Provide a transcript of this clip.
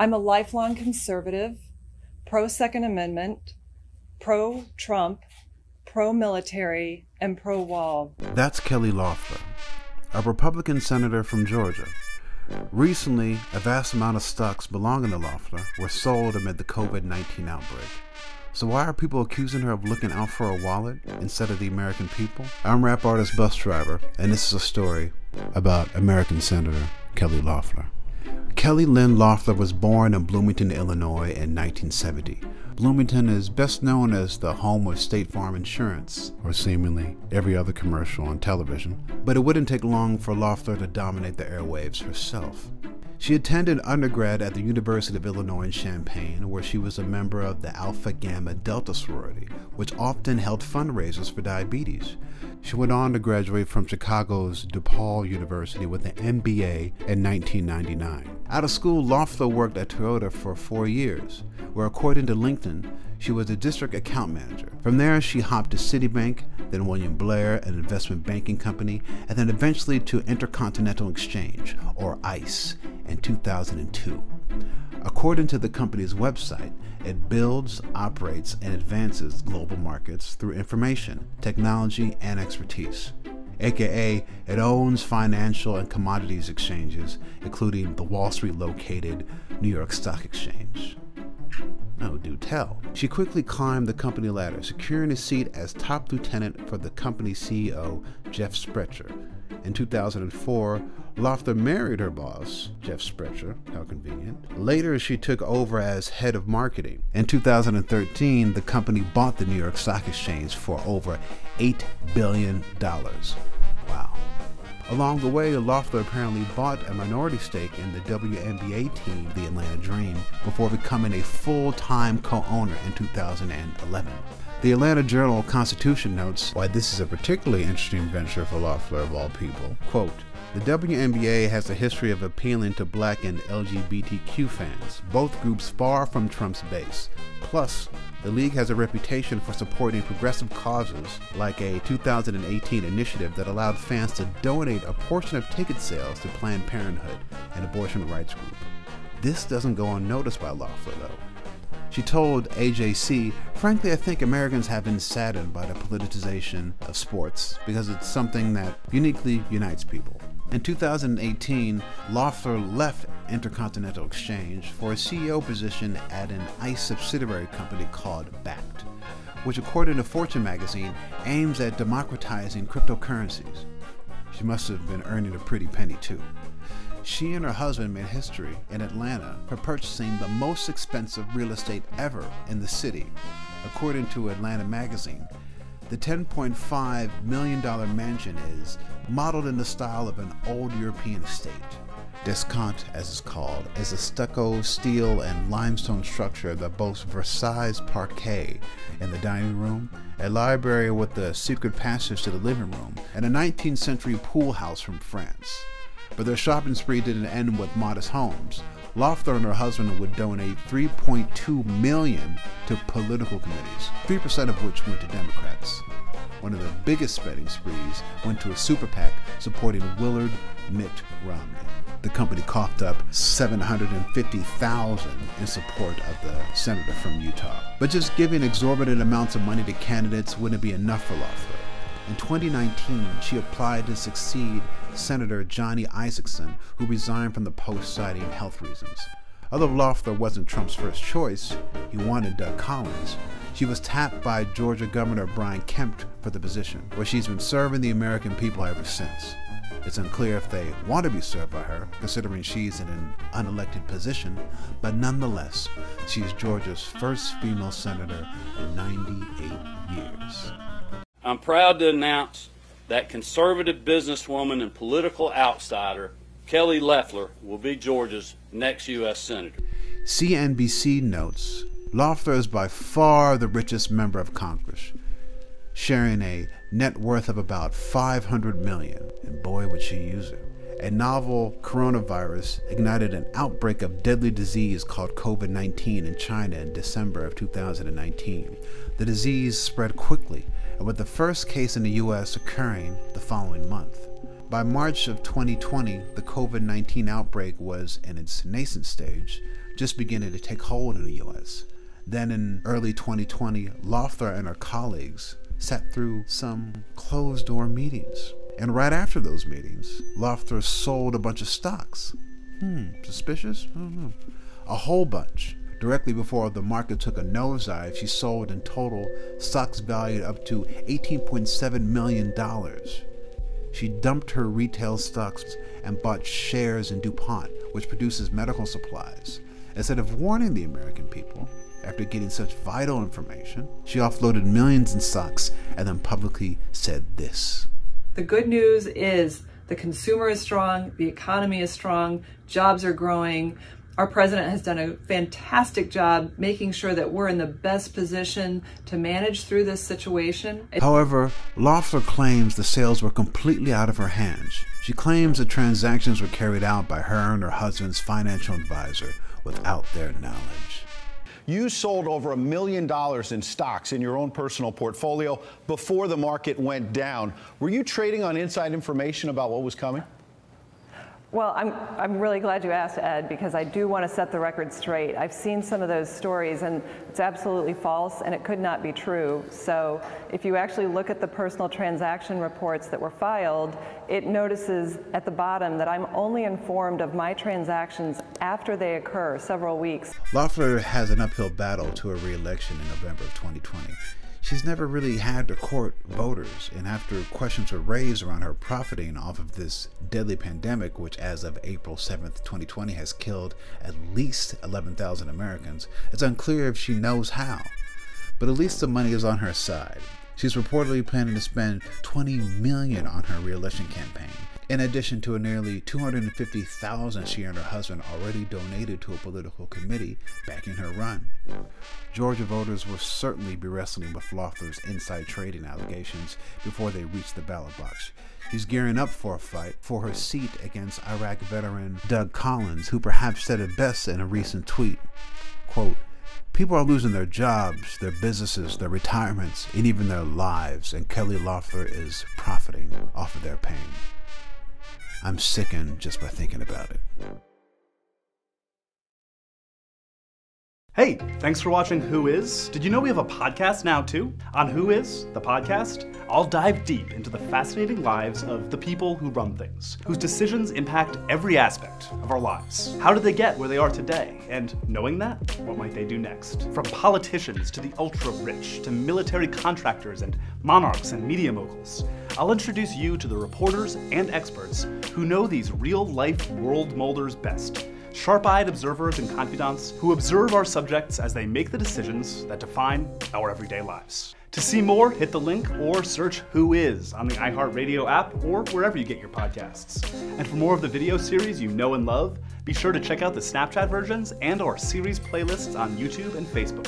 I'm a lifelong conservative, pro-Second Amendment, pro-Trump, pro-military, and pro-wall. That's Kelly Loeffler, a Republican senator from Georgia. Recently, a vast amount of stocks belonging to Loeffler were sold amid the COVID-19 outbreak. So why are people accusing her of looking out for a wallet instead of the American people? I'm rap artist Busdriver, and this is a story about American Senator Kelly Loeffler. Kelly Lynn Loeffler was born in Bloomington, Illinois in 1970. Bloomington is best known as the home of State Farm Insurance, or seemingly every other commercial on television. But it wouldn't take long for Loeffler to dominate the airwaves herself. She attended undergrad at the University of Illinois in Champaign, where she was a member of the Alpha Gamma Delta sorority, which often held fundraisers for diabetes. She went on to graduate from Chicago's DePaul University with an MBA in 1999. Out of school, Loeffler worked at Toyota for 4 years, where according to LinkedIn, she was a district account manager. From there, she hopped to Citibank, then William Blair, an investment banking company, and then eventually to Intercontinental Exchange, or ICE, in 2002. According to the company's website, it builds, operates, and advances global markets through information, technology, and expertise. AKA, it owns financial and commodities exchanges, including the Wall Street located New York Stock Exchange. Oh, do tell. She quickly climbed the company ladder, securing a seat as top lieutenant for the company's CEO, Jeff Sprecher. In 2004, Loeffler married her boss, Jeff Sprecher, how convenient. Later, she took over as head of marketing. In 2013, the company bought the New York Stock Exchange for over $8 billion. Wow. Along the way, Loeffler apparently bought a minority stake in the WNBA team, the Atlanta Dream, before becoming a full-time co-owner in 2011. The Atlanta Journal-Constitution notes why this is a particularly interesting venture for Loeffler of all people. Quote, "The WNBA has a history of appealing to black and LGBTQ fans, both groups far from Trump's base. Plus, the league has a reputation for supporting progressive causes, like a 2018 initiative that allowed fans to donate a portion of ticket sales to Planned Parenthood, an abortion rights group. This doesn't go unnoticed by Loeffler, though. She told AJC, "Frankly, I think Americans have been saddened by the politicization of sports because it's something that uniquely unites people." In 2018, Loeffler left Intercontinental Exchange for a CEO position at an ICE subsidiary company called BACT, which according to Fortune magazine aims at democratizing cryptocurrencies. She must have been earning a pretty penny too. She and her husband made history in Atlanta for purchasing the most expensive real estate ever in the city. According to Atlanta magazine, the $10.5 million mansion is modeled in the style of an old European estate. Descant, as it's called, is a stucco, steel, and limestone structure that boasts Versailles parquet in the dining room, a library with a secret passage to the living room, and a 19th century pool house from France. But their shopping spree didn't end with modest homes. Loeffler and her husband would donate $3.2 million to political committees, 3% of which went to Democrats. One of their biggest spending sprees went to a super PAC supporting Willard Mitt Romney. The company coughed up $750,000 in support of the senator from Utah. But just giving exorbitant amounts of money to candidates wouldn't be enough for Loeffler. In 2019, she applied to succeed Senator Johnny Isakson, who resigned from the post citing health reasons. Although Loeffler wasn't Trump's first choice, he wanted Doug Collins. She was tapped by Georgia Governor Brian Kemp for the position, where she's been serving the American people ever since. It's unclear if they want to be served by her, considering she's in an unelected position, but nonetheless, she is Georgia's first female senator in 98 years. I'm proud to announce that conservative businesswoman and political outsider Kelly Loeffler will be Georgia's next U.S. Senator. CNBC notes, Loeffler is by far the richest member of Congress, sharing a net worth of about $500 million, and boy would she use it. A novel coronavirus ignited an outbreak of deadly disease called COVID-19 in China in December of 2019. The disease spread quickly, and with the first case in the U.S. occurring the following month. By March of 2020, the COVID-19 outbreak was in its nascent stage, just beginning to take hold in the US. Then in early 2020, Loeffler and her colleagues sat through some closed-door meetings. And right after those meetings, Loeffler sold a bunch of stocks. Suspicious? I don't know. A whole bunch. Directly before the market took a nosedive, she sold in total stocks valued up to $18.7 million. She dumped her retail stocks and bought shares in DuPont, which produces medical supplies. Instead of warning the American people, after getting such vital information, she offloaded millions in stocks and then publicly said this. The good news is the consumer is strong, the economy is strong, jobs are growing. Our president has done a fantastic job making sure that we're in the best position to manage through this situation. However, Loeffler claims the sales were completely out of her hands. She claims the transactions were carried out by her and her husband's financial advisor without their knowledge. You sold over $1 million in stocks in your own personal portfolio before the market went down. Were you trading on inside information about what was coming? Well, I'm really glad you asked, Ed, because I do want to set the record straight. I've seen some of those stories, and it's absolutely false, and it could not be true. So if you actually look at the personal transaction reports that were filed, it notices at the bottom that I'm only informed of my transactions after they occur, several weeks. Loeffler has an uphill battle to her re-election in November of 2020. She's never really had to court voters, and after questions were raised around her profiting off of this deadly pandemic, which as of April 7th, 2020 has killed at least 11,000 Americans, it's unclear if she knows how. But at least the money is on her side. She's reportedly planning to spend $20 million on her re-election campaign, in addition to a nearly $250,000 she and her husband already donated to a political committee backing her run. Georgia voters will certainly be wrestling with Loeffler's inside trading allegations before they reach the ballot box. She's gearing up for a fight for her seat against Iraq veteran Doug Collins, who perhaps said it best in a recent tweet, quote, "People are losing their jobs, their businesses, their retirements, and even their lives, and Kelly Loeffler is profiting off of their pain. I'm sickened just by thinking about it." Hey, thanks for watching Who Is. Did you know we have a podcast now too? On Who Is, the podcast, I'll dive deep into the fascinating lives of the people who run things, whose decisions impact every aspect of our lives. How did they get where they are today? And knowing that, what might they do next? From politicians to the ultra-rich, to military contractors and monarchs and media moguls, I'll introduce you to the reporters and experts who know these real-life world molders best. Sharp-eyed observers and confidants who observe our subjects as they make the decisions that define our everyday lives. To see more, hit the link or search Who Is on the iHeartRadio app or wherever you get your podcasts. And for more of the video series you know and love, be sure to check out the Snapchat versions and our series playlists on YouTube and Facebook.